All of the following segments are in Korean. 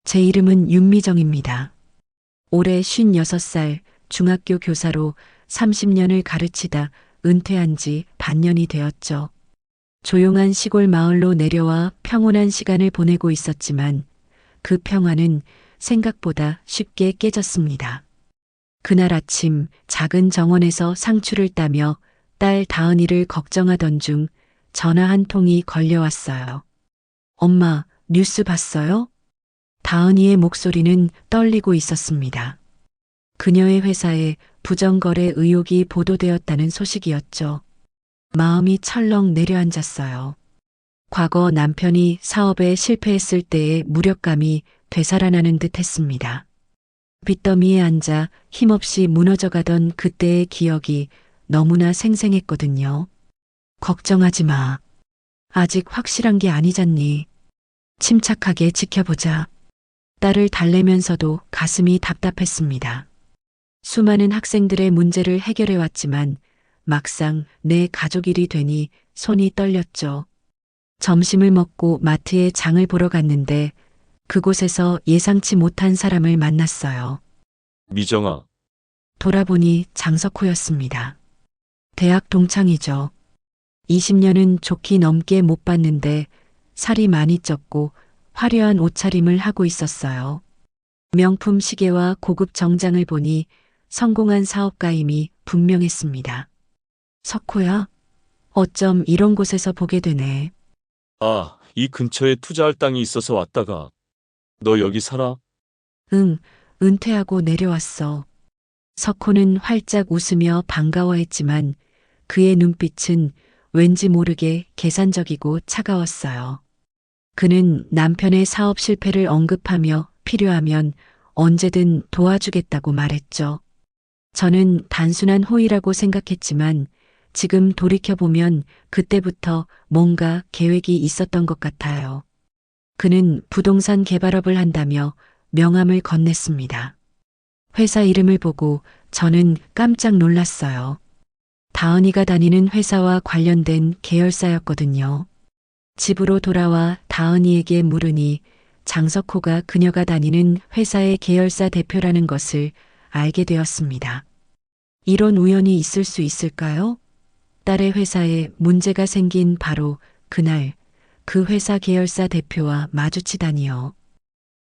제 이름은 윤미정입니다. 올해 56살 중학교 교사로 30년을 가르치다 은퇴한 지 반년이 되었죠. 조용한 시골 마을로 내려와 평온한 시간을 보내고 있었지만 그 평화는 생각보다 쉽게 깨졌습니다. 그날 아침 작은 정원에서 상추를 따며 딸 다은이를 걱정하던 중 전화 한 통이 걸려왔어요. 엄마, 뉴스 봤어요? 다은이의 목소리는 떨리고 있었습니다. 그녀의 회사에 부정거래 의혹이 보도되었다는 소식이었죠. 마음이 철렁 내려앉았어요. 과거 남편이 사업에 실패했을 때의 무력감이 되살아나는 듯 했습니다. 빚더미에 앉아 힘없이 무너져가던 그때의 기억이 너무나 생생했거든요. 걱정하지 마. 아직 확실한 게 아니잖니. 침착하게 지켜보자. 딸을 달래면서도 가슴이 답답했습니다. 수많은 학생들의 문제를 해결해 왔지만 막상 내 가족 일이 되니 손이 떨렸죠. 점심을 먹고 마트에 장을 보러 갔는데 그곳에서 예상치 못한 사람을 만났어요. 미정아, 돌아보니 장석호였습니다. 대학 동창이죠. 20년은 좋게 넘게 못 봤는데 살이 많이 쪘고 화려한 옷차림을 하고 있었어요. 명품 시계와 고급 정장을 보니 성공한 사업가임이 분명했습니다. 석호야, 어쩜 이런 곳에서 보게 되네. 이 근처에 투자할 땅이 있어서 왔다가. 너 여기 살아? 응, 은퇴하고 내려왔어. 석호는 활짝 웃으며 반가워했지만 그의 눈빛은 왠지 모르게 계산적이고 차가웠어요. 그는 남편의 사업 실패를 언급하며 필요하면 언제든 도와주겠다고 말했죠. 저는 단순한 호의라고 생각했지만 지금 돌이켜보면 그때부터 뭔가 계획이 있었던 것 같아요. 그는 부동산 개발업을 한다며 명함을 건넸습니다. 회사 이름을 보고 저는 깜짝 놀랐어요. 다은이가 다니는 회사와 관련된 계열사였거든요. 집으로 돌아와 다은이에게 물으니 장석호가 그녀가 다니는 회사의 계열사 대표라는 것을 알게 되었습니다. 이런 우연이 있을 수 있을까요? 딸의 회사에 문제가 생긴 바로 그날 그 회사 계열사 대표와 마주치다니요.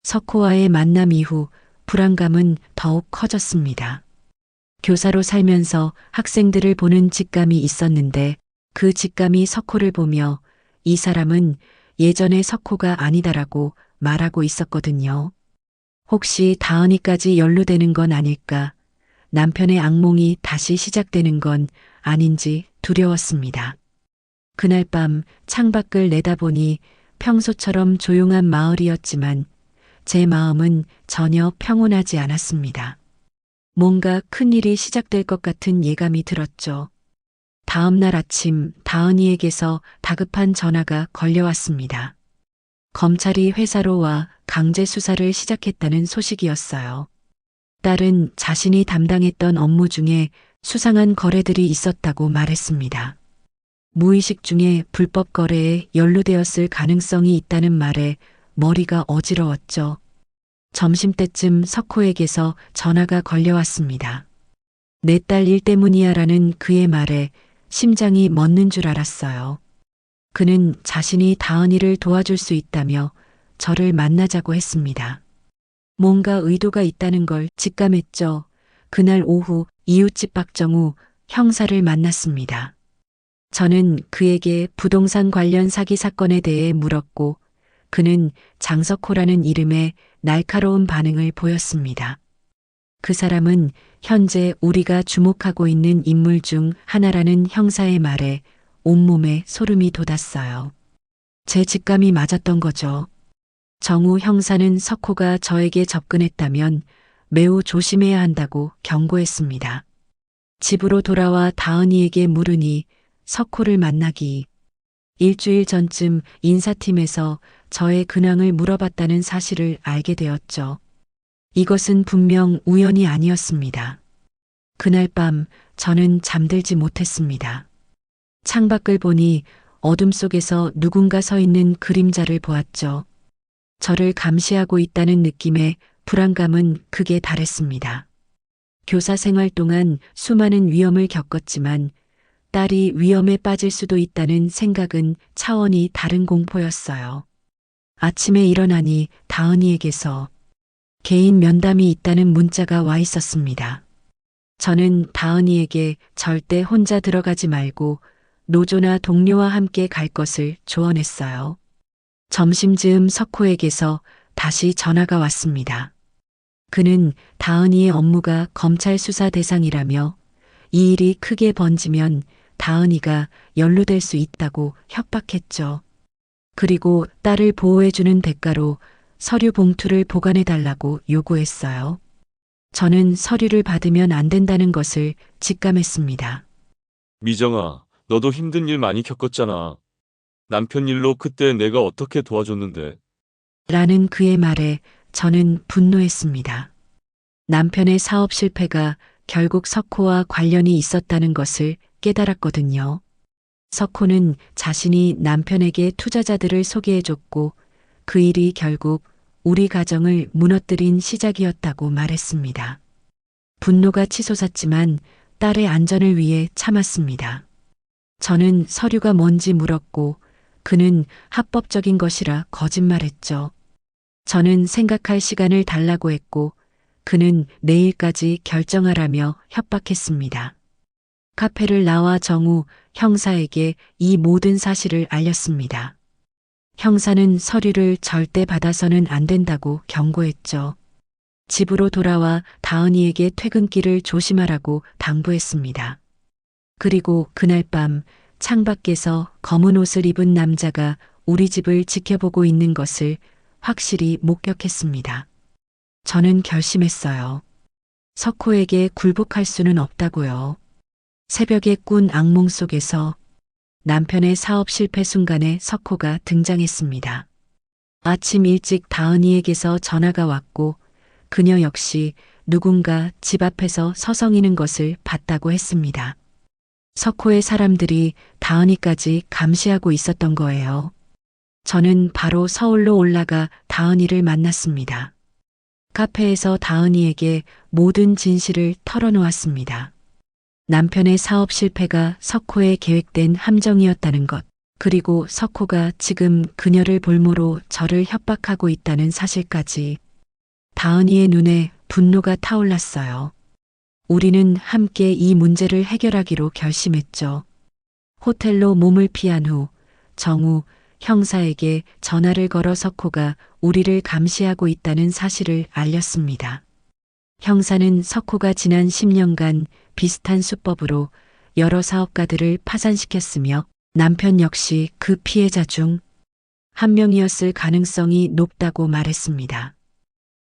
석호와의 만남 이후 불안감은 더욱 커졌습니다. 교사로 살면서 학생들을 보는 직감이 있었는데 그 직감이 석호를 보며 이 사람은 예전의 석호가 아니다라고 말하고 있었거든요. 혹시 다은이까지 연루되는 건 아닐까? 남편의 악몽이 다시 시작되는 건 아닌지 두려웠습니다. 그날 밤 창밖을 내다보니 평소처럼 조용한 마을이었지만 제 마음은 전혀 평온하지 않았습니다. 뭔가 큰일이 시작될 것 같은 예감이 들었죠. 다음 날 아침 다은이에게서 다급한 전화가 걸려왔습니다. 검찰이 회사로 와 강제 수사를 시작했다는 소식이었어요. 딸은 자신이 담당했던 업무 중에 수상한 거래들이 있었다고 말했습니다. 무의식 중에 불법 거래에 연루되었을 가능성이 있다는 말에 머리가 어지러웠죠. 점심때쯤 석호에게서 전화가 걸려왔습니다. 내 딸 일 때문이야라는 그의 말에 심장이 멎는 줄 알았어요. 그는 자신이 다은이를 도와줄 수 있다며 저를 만나자고 했습니다. 뭔가 의도가 있다는 걸 직감했죠. 그날 오후 이웃집 박정우 형사를 만났습니다. 저는 그에게 부동산 관련 사기 사건에 대해 물었고 그는 장석호라는 이름에 날카로운 반응을 보였습니다. 그 사람은 현재 우리가 주목하고 있는 인물 중 하나라는 형사의 말에 온몸에 소름이 돋았어요. 제 직감이 맞았던 거죠. 정우 형사는 석호가 저에게 접근했다면 매우 조심해야 한다고 경고했습니다. 집으로 돌아와 다은이에게 물으니 석호를 만나기. 일주일 전쯤 인사팀에서 저의 근황을 물어봤다는 사실을 알게 되었죠. 이것은 분명 우연이 아니었습니다. 그날 밤 저는 잠들지 못했습니다. 창밖을 보니 어둠 속에서 누군가 서 있는 그림자를 보았죠. 저를 감시하고 있다는 느낌에 불안감은 극에 달했습니다. 교사 생활 동안 수많은 위험을 겪었지만 딸이 위험에 빠질 수도 있다는 생각은 차원이 다른 공포였어요. 아침에 일어나니 다은이에게서 개인 면담이 있다는 문자가 와 있었습니다. 저는 다은이에게 절대 혼자 들어가지 말고 노조나 동료와 함께 갈 것을 조언했어요. 점심즈음 석호에게서 다시 전화가 왔습니다. 그는 다은이의 업무가 검찰 수사 대상이라며 이 일이 크게 번지면 다은이가 연루될 수 있다고 협박했죠. 그리고 딸을 보호해주는 대가로 서류 봉투를 보관해달라고 요구했어요. 저는 서류를 받으면 안 된다는 것을 직감했습니다. 미정아, 너도 힘든 일 많이 겪었잖아. 남편 일로 그때 내가 어떻게 도와줬는데. 라는 그의 말에 저는 분노했습니다. 남편의 사업 실패가 결국 석호와 관련이 있었다는 것을 깨달았거든요. 석호는 자신이 남편에게 투자자들을 소개해줬고 그 일이 결국 우리 가정을 무너뜨린 시작이었다고 말했습니다. 분노가 치솟았지만 딸의 안전을 위해 참았습니다. 저는 서류가 뭔지 물었고 그는 합법적인 것이라 거짓말했죠. 저는 생각할 시간을 달라고 했고 그는 내일까지 결정하라며 협박했습니다. 카페를 나와 정우 형사에게 이 모든 사실을 알렸습니다. 형사는 서류를 절대 받아서는 안 된다고 경고했죠. 집으로 돌아와 다은이에게 퇴근길을 조심하라고 당부했습니다. 그리고 그날 밤 창밖에서 검은 옷을 입은 남자가 우리 집을 지켜보고 있는 것을 확실히 목격했습니다. 저는 결심했어요. 석호에게 굴복할 수는 없다고요. 새벽에 꾼 악몽 속에서 남편의 사업 실패 순간에 석호가 등장했습니다. 아침 일찍 다은이에게서 전화가 왔고 그녀 역시 누군가 집 앞에서 서성이는 것을 봤다고 했습니다. 석호의 사람들이 다은이까지 감시하고 있었던 거예요. 저는 바로 서울로 올라가 다은이를 만났습니다. 카페에서 다은이에게 모든 진실을 털어놓았습니다. 남편의 사업 실패가 석호의 계획된 함정이었다는 것, 그리고 석호가 지금 그녀를 볼모로 저를 협박하고 있다는 사실까지. 다은이의 눈에 분노가 타올랐어요. 우리는 함께 이 문제를 해결하기로 결심했죠. 호텔로 몸을 피한 후 정우 형사에게 전화를 걸어 석호가 우리를 감시하고 있다는 사실을 알렸습니다. 형사는 석호가 지난 10년간 비슷한 수법으로 여러 사업가들을 파산시켰으며 남편 역시 그 피해자 중 한 명이었을 가능성이 높다고 말했습니다.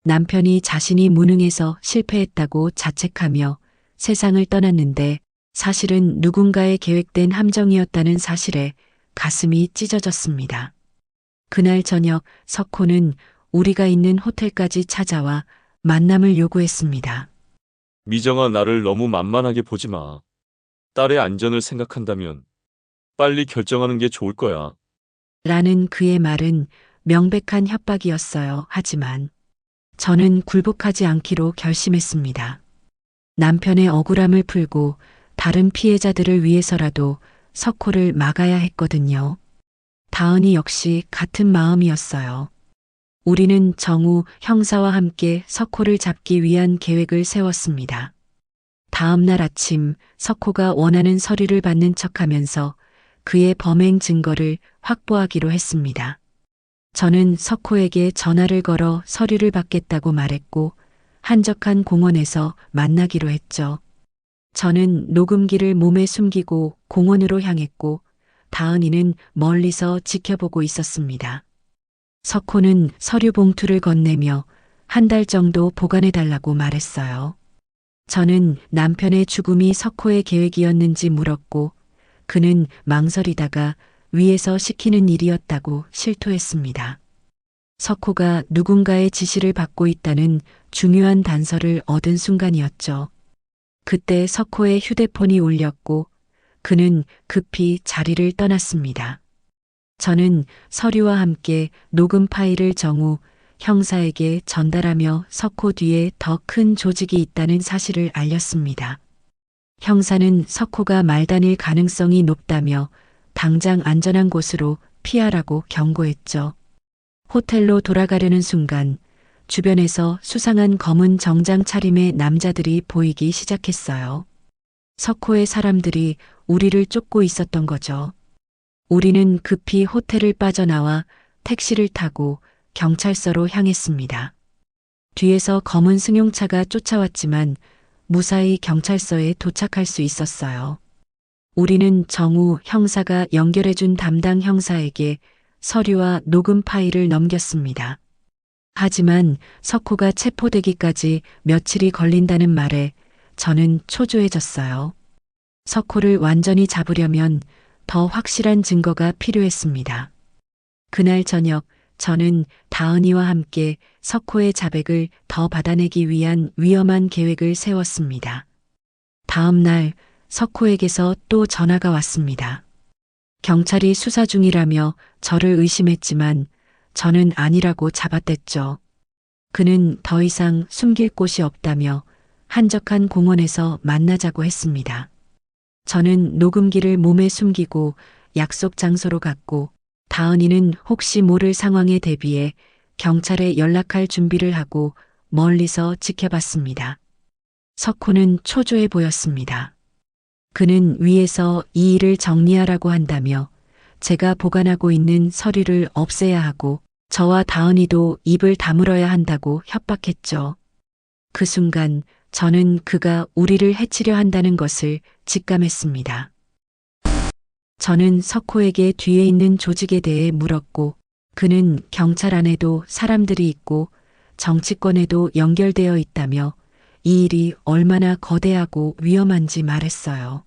남편이 자신이 무능해서 실패했다고 자책하며 세상을 떠났는데 사실은 누군가의 계획된 함정이었다는 사실에 가슴이 찢어졌습니다. 그날 저녁 석호는 우리가 있는 호텔까지 찾아와 만남을 요구했습니다. 미정아, 나를 너무 만만하게 보지 마. 딸의 안전을 생각한다면 빨리 결정하는 게 좋을 거야. 라는 그의 말은 명백한 협박이었어요. 하지만 저는 굴복하지 않기로 결심했습니다. 남편의 억울함을 풀고 다른 피해자들을 위해서라도 석호를 막아야 했거든요. 다은이 역시 같은 마음이었어요. 우리는 정우 형사와 함께 석호를 잡기 위한 계획을 세웠습니다. 다음 날 아침 석호가 원하는 서류를 받는 척하면서 그의 범행 증거를 확보하기로 했습니다. 저는 석호에게 전화를 걸어 서류를 받겠다고 말했고 한적한 공원에서 만나기로 했죠. 저는 녹음기를 몸에 숨기고 공원으로 향했고 다은이는 멀리서 지켜보고 있었습니다. 석호는 서류 봉투를 건네며 한 달 정도 보관해달라고 말했어요. 저는 남편의 죽음이 석호의 계획이었는지 물었고 그는 망설이다가 위에서 시키는 일이었다고 실토했습니다. 석호가 누군가의 지시를 받고 있다는 중요한 단서를 얻은 순간이었죠. 그때 석호의 휴대폰이 울렸고 그는 급히 자리를 떠났습니다. 저는 서류와 함께 녹음 파일을 정우 형사에게 전달하며 석호 뒤에 더 큰 조직이 있다는 사실을 알렸습니다. 형사는 석호가 말다닐 가능성이 높다며 당장 안전한 곳으로 피하라고 경고했죠. 호텔로 돌아가려는 순간 주변에서 수상한 검은 정장 차림의 남자들이 보이기 시작했어요. 석호의 사람들이 우리를 쫓고 있었던 거죠. 우리는 급히 호텔을 빠져나와 택시를 타고 경찰서로 향했습니다. 뒤에서 검은 승용차가 쫓아왔지만 무사히 경찰서에 도착할 수 있었어요. 우리는 정우 형사가 연결해준 담당 형사에게 서류와 녹음 파일을 넘겼습니다. 하지만 석호가 체포되기까지 며칠이 걸린다는 말에 저는 초조해졌어요. 석호를 완전히 잡으려면 더 확실한 증거가 필요했습니다. 그날 저녁 저는 다은이와 함께 석호의 자백을 더 받아내기 위한 위험한 계획을 세웠습니다. 다음 날 석호에게서 또 전화가 왔습니다. 경찰이 수사 중이라며 저를 의심했지만 저는 아니라고 잡아댔죠. 그는 더 이상 숨길 곳이 없다며 한적한 공원에서 만나자고 했습니다. 저는 녹음기를 몸에 숨기고 약속 장소로 갔고 다은이는 혹시 모를 상황에 대비해 경찰에 연락할 준비를 하고 멀리서 지켜봤습니다. 석호는 초조해 보였습니다. 그는 위에서 이 일을 정리하라고 한다며 제가 보관하고 있는 서류를 없애야 하고 저와 다은이도 입을 다물어야 한다고 협박했죠. 그 순간 저는 그가 우리를 해치려 한다는 것을 직감했습니다. 저는 석호에게 뒤에 있는 조직에 대해 물었고 그는 경찰 안에도 사람들이 있고 정치권에도 연결되어 있다며 이 일이 얼마나 거대하고 위험한지 말했어요.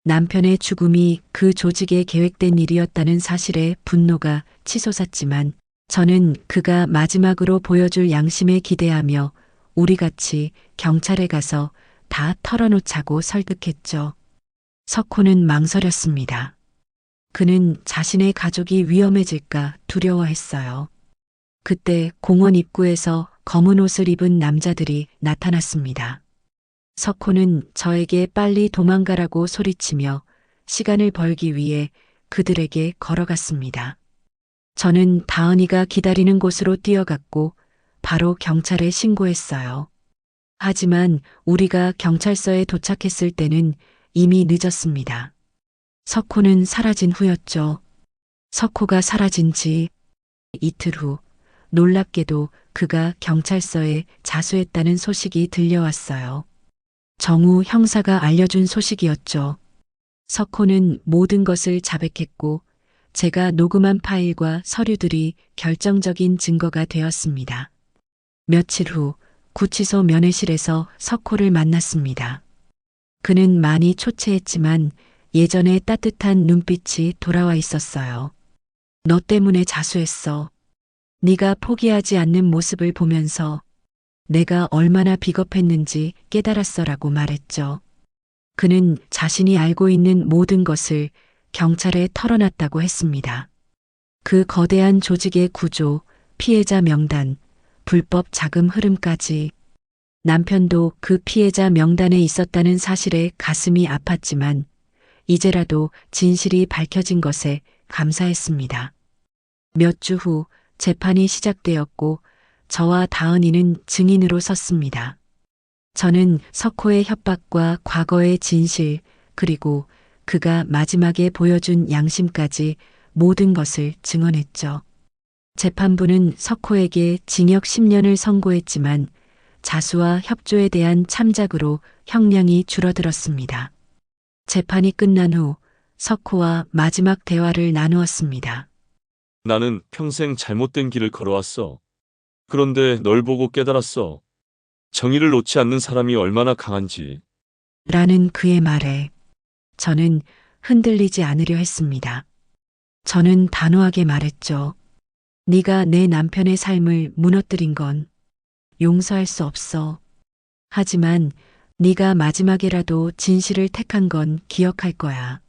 남편의 죽음이 그 조직에 계획된 일이었다는 사실에 분노가 치솟았지만 저는 그가 마지막으로 보여줄 양심에 기대하며 우리 같이 경찰에 가서 다 털어놓자고 설득했죠. 석호는 망설였습니다. 그는 자신의 가족이 위험해질까 두려워했어요. 그때 공원 입구에서 검은 옷을 입은 남자들이 나타났습니다. 석호는 저에게 빨리 도망가라고 소리치며 시간을 벌기 위해 그들에게 걸어갔습니다. 저는 다은이가 기다리는 곳으로 뛰어갔고 바로 경찰에 신고했어요. 하지만 우리가 경찰서에 도착했을 때는 이미 늦었습니다. 석호는 사라진 후였죠. 석호가 사라진 지 이틀 후 놀랍게도 그가 경찰서에 자수했다는 소식이 들려왔어요. 정우 형사가 알려준 소식이었죠. 석호는 모든 것을 자백했고 제가 녹음한 파일과 서류들이 결정적인 증거가 되었습니다. 며칠 후 구치소 면회실에서 석호를 만났습니다. 그는 많이 초췌했지만 예전의 따뜻한 눈빛이 돌아와 있었어요. 너 때문에 자수했어. 네가 포기하지 않는 모습을 보면서 내가 얼마나 비겁했는지 깨달았어라고 말했죠. 그는 자신이 알고 있는 모든 것을 경찰에 털어놨다고 했습니다. 그 거대한 조직의 구조, 피해자 명단, 불법 자금 흐름까지 남편도 그 피해자 명단에 있었다는 사실에 가슴이 아팠지만 이제라도 진실이 밝혀진 것에 감사했습니다. 몇 주 후 재판이 시작되었고 저와 다은이는 증인으로 섰습니다. 저는 석호의 협박과 과거의 진실 그리고 그가 마지막에 보여준 양심까지 모든 것을 증언했죠. 재판부는 석호에게 징역 10년을 선고했지만 자수와 협조에 대한 참작으로 형량이 줄어들었습니다. 재판이 끝난 후 석호와 마지막 대화를 나누었습니다. 나는 평생 잘못된 길을 걸어왔어. 그런데 널 보고 깨달았어. 정의를 놓지 않는 사람이 얼마나 강한지. 라는 그의 말에 저는 흔들리지 않으려 했습니다. 저는 단호하게 말했죠. 네가 내 남편의 삶을 무너뜨린 건 용서할 수 없어. 하지만 네가 마지막에라도 진실을 택한 건 기억할 거야.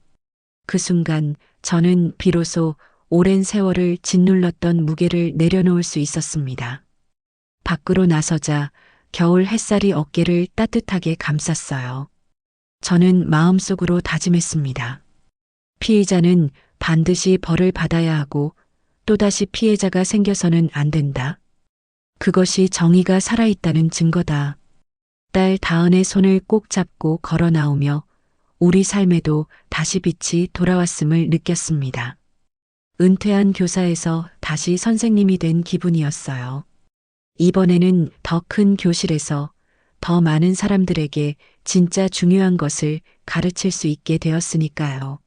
그 순간 저는 비로소 오랜 세월을 짓눌렀던 무게를 내려놓을 수 있었습니다. 밖으로 나서자 겨울 햇살이 어깨를 따뜻하게 감쌌어요. 저는 마음속으로 다짐했습니다. 피의자는 반드시 벌을 받아야 하고 또다시 피해자가 생겨서는 안 된다. 그것이 정의가 살아있다는 증거다. 딸 다은의 손을 꼭 잡고 걸어 나오며 우리 삶에도 다시 빛이 돌아왔음을 느꼈습니다. 은퇴한 교사에서 다시 선생님이 된 기분이었어요. 이번에는 더 큰 교실에서 더 많은 사람들에게 진짜 중요한 것을 가르칠 수 있게 되었으니까요.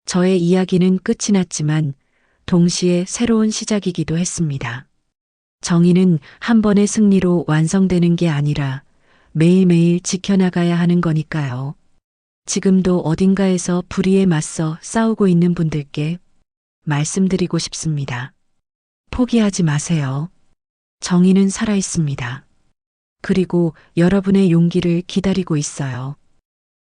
저의 이야기는 끝이 났지만 동시에 새로운 시작이기도 했습니다. 정의는 한 번의 승리로 완성되는 게 아니라 매일매일 지켜나가야 하는 거니까요. 지금도 어딘가에서 불의에 맞서 싸우고 있는 분들께 말씀드리고 싶습니다. 포기하지 마세요. 정의는 살아있습니다. 그리고 여러분의 용기를 기다리고 있어요.